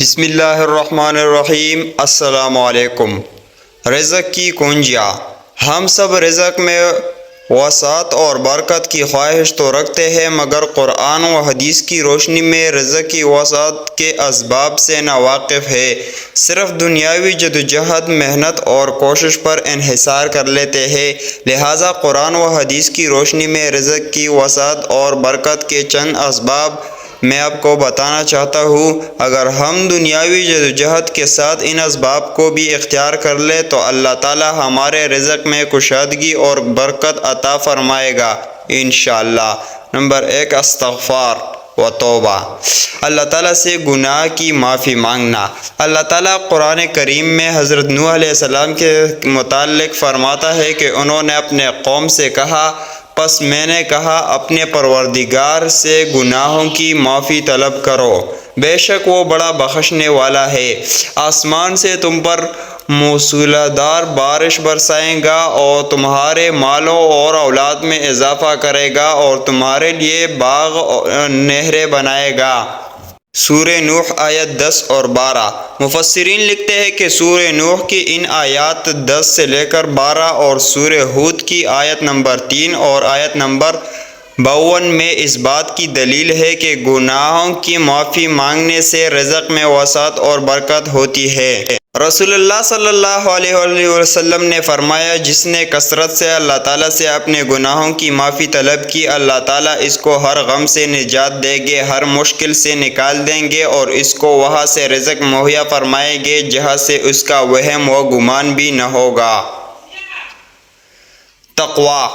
بسم اللہ الرحمن الرحیم۔ السلام علیکم۔ رزق کی کنجیاں۔ ہم سب رزق میں وسعت اور برکت کی خواہش تو رکھتے ہیں، مگر قرآن و حدیث کی روشنی میں رزق کی وسعت کے اسباب سے ناواقف ہے۔ صرف دنیاوی جدوجہد، محنت اور کوشش پر انحصار کر لیتے ہیں۔ لہٰذا قرآن و حدیث کی روشنی میں رزق کی وسعت اور برکت کے چند اسباب میں آپ کو بتانا چاہتا ہوں۔ اگر ہم دنیاوی جدوجہد کے ساتھ ان اسباب کو بھی اختیار کر لیں تو اللہ تعالی ہمارے رزق میں کشادگی اور برکت عطا فرمائے گا انشاءاللہ۔ نمبر 1، استغفار و توبہ۔ اللہ تعالیٰ سے گناہ کی معافی مانگنا۔ اللہ تعالیٰ قرآن کریم میں حضرت نوح علیہ السلام کے متعلق فرماتا ہے کہ انہوں نے اپنے قوم سے کہا، پس میں نے کہا اپنے پروردگار سے گناہوں کی معافی طلب کرو، بے شک وہ بڑا بخشنے والا ہے۔ آسمان سے تم پر موسلادھار بارش برسائے گا اور تمہارے مالوں اور اولاد میں اضافہ کرے گا اور تمہارے لیے باغ اور نہریں بنائے گا۔ سورہ نوح آیت 10 اور 12۔ مفسرین لکھتے ہیں کہ سورہ نوح کی ان آیات 10 سے لے کر 12 اور سورہ ہود کی آیت نمبر 3 اور آیت نمبر 52 میں اس بات کی دلیل ہے کہ گناہوں کی معافی مانگنے سے رزق میں وسعت اور برکت ہوتی ہے۔ رسول اللہ صلی اللہ علیہ وسلم نے فرمایا، جس نے کثرت سے اللہ تعالیٰ سے اپنے گناہوں کی معافی طلب کی، اللہ تعالیٰ اس کو ہر غم سے نجات دیں گے، ہر مشکل سے نکال دیں گے اور اس کو وہاں سے رزق مہیا فرمائیں گے جہاں سے اس کا وہم و گمان بھی نہ ہوگا۔ تقویٰ۔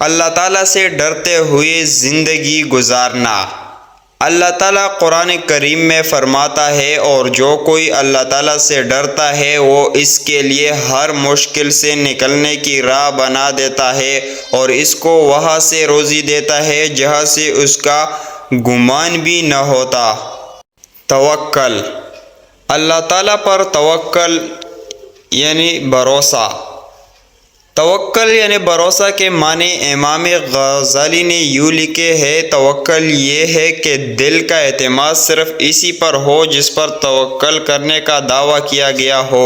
اللہ تعالیٰ سے ڈرتے ہوئے زندگی گزارنا۔ اللہ تعالیٰ قرآن کریم میں فرماتا ہے، اور جو کوئی اللہ تعالیٰ سے ڈرتا ہے وہ اس کے لیے ہر مشکل سے نکلنے کی راہ بنا دیتا ہے اور اس کو وہاں سے روزی دیتا ہے جہاں سے اس کا گمان بھی نہ ہوتا۔ توکل۔ اللہ تعالیٰ پر توکل یعنی بھروسہ۔ توکل یعنی بھروسہ کے معنی امام غزالی نے یوں لکھے ہیں، توکل یہ ہے کہ دل کا اعتماد صرف اسی پر ہو جس پر توکل کرنے کا دعویٰ کیا گیا ہو۔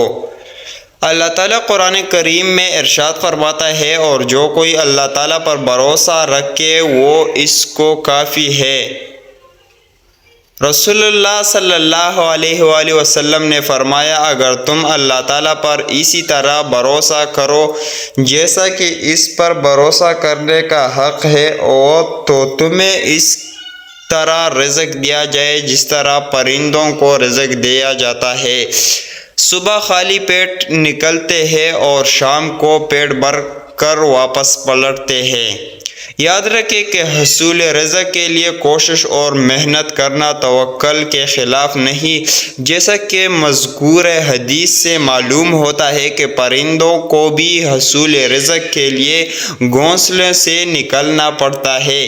اللہ تعالیٰ قرآن کریم میں ارشاد فرماتا ہے، اور جو کوئی اللہ تعالیٰ پر بھروسہ رکھے وہ اس کو کافی ہے۔ رسول اللہ صلی اللہ علیہ وآلہ وسلم نے فرمایا، اگر تم اللہ تعالیٰ پر اسی طرح بھروسہ کرو جیسا کہ اس پر بھروسہ کرنے کا حق ہے، تو تمہیں اس طرح رزق دیا جائے جس طرح پرندوں کو رزق دیا جاتا ہے۔ صبح خالی پیٹ نکلتے ہیں اور شام کو پیٹ بھر کر واپس پلٹتے ہیں۔ یاد رکھیں کہ حصول رزق کے لیے کوشش اور محنت کرنا توکل کے خلاف نہیں، جیسا کہ مذکور حدیث سے معلوم ہوتا ہے کہ پرندوں کو بھی حصول رزق کے لیے گھونسلے سے نکلنا پڑتا ہے۔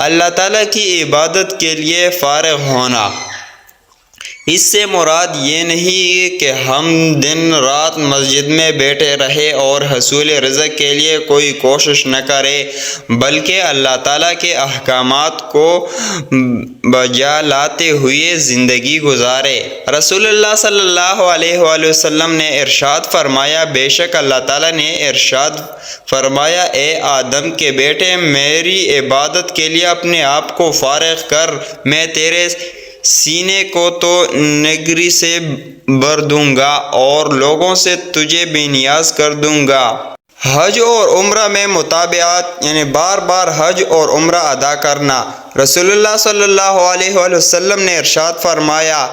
اللہ تعالیٰ کی عبادت کے لیے فارغ ہونا۔ اس سے مراد یہ نہیں کہ ہم دن رات مسجد میں بیٹھے رہیں اور حصول رزق کے لیے کوئی کوشش نہ کریں، بلکہ اللہ تعالیٰ کے احکامات کو بجا لاتے ہوئے زندگی گزارے۔ رسول اللہ صلی اللہ علیہ وآلہ وسلم نے ارشاد فرمایا، بے شک اللہ تعالیٰ نے ارشاد فرمایا، اے آدم کے بیٹے، میری عبادت کے لیے اپنے آپ کو فارغ کر، میں تیرے سینے کو تو نگری سے بھر دوں گا اور لوگوں سے تجھے بے نیاز کر دوں گا۔ حج اور عمرہ میں متابعت یعنی بار بار حج اور عمرہ ادا کرنا۔ رسول اللہ صلی اللہ علیہ وآلہ وسلم نے ارشاد فرمایا،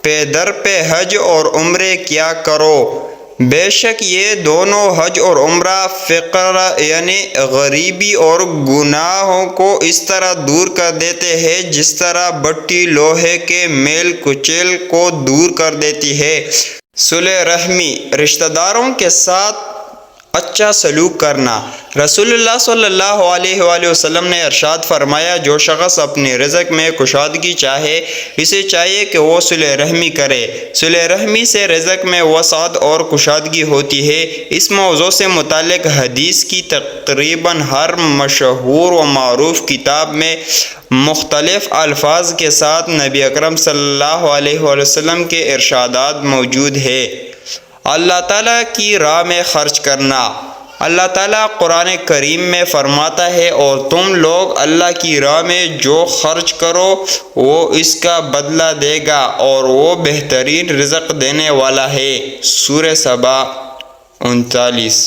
پے در پہ حج اور عمرے کیا کرو، بے شک یہ دونوں حج اور عمرہ فقر یعنی غریبی اور گناہوں کو اس طرح دور کر دیتے ہیں جس طرح بٹی لوہے کے میل کچیل کو دور کر دیتی ہے۔ صلہ رحمی۔ رشتہ داروں کے ساتھ اچھا سلوک کرنا۔ رسول اللہ صلی اللہ علیہ وآلہ وسلم نے ارشاد فرمایا، جو شخص اپنے رزق میں کشادگی چاہے اسے چاہیے کہ وہ صلہ رحمی کرے۔ صلہ رحمی سے رزق میں وسعت اور کشادگی ہوتی ہے۔ اس موضوع سے متعلق حدیث کی تقریباً ہر مشہور و معروف کتاب میں مختلف الفاظ کے ساتھ نبی اکرم صلی اللہ علیہ وآلہ وسلم کے ارشادات موجود ہیں۔ اللہ تعالیٰ کی راہ میں خرچ کرنا۔ اللہ تعالیٰ قرآن کریم میں فرماتا ہے، اور تم لوگ اللہ کی راہ میں جو خرچ کرو وہ اس کا بدلہ دے گا اور وہ بہترین رزق دینے والا ہے۔ سورہ سبا 39۔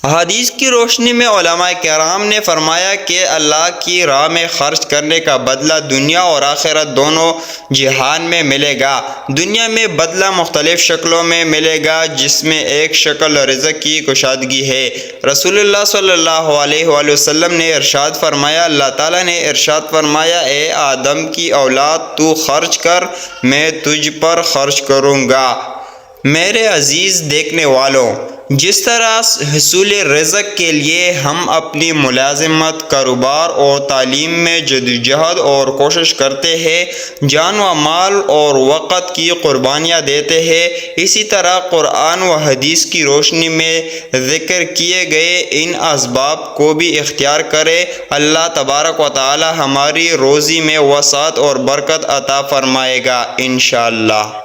حدیث کی روشنی میں علماء کرام نے فرمایا کہ اللہ کی راہ میں خرچ کرنے کا بدلہ دنیا اور آخرت دونوں جہان میں ملے گا۔ دنیا میں بدلہ مختلف شکلوں میں ملے گا، جس میں ایک شکل رزق کی کشادگی ہے۔ رسول اللہ صلی اللہ علیہ وآلہ وسلم نے ارشاد فرمایا، اللہ تعالیٰ نے ارشاد فرمایا، اے آدم کی اولاد، تو خرچ کر، میں تجھ پر خرچ کروں گا۔ میرے عزیز دیکھنے والوں، جس طرح حصول رزق کے لیے ہم اپنی ملازمت، کاروبار اور تعلیم میں جدوجہد اور کوشش کرتے ہیں، جان و مال اور وقت کی قربانیاں دیتے ہیں، اسی طرح قرآن و حدیث کی روشنی میں ذکر کیے گئے ان اسباب کو بھی اختیار کرے۔ اللہ تبارک و تعالی ہماری روزی میں وسعت اور برکت عطا فرمائے گا انشاءاللہ۔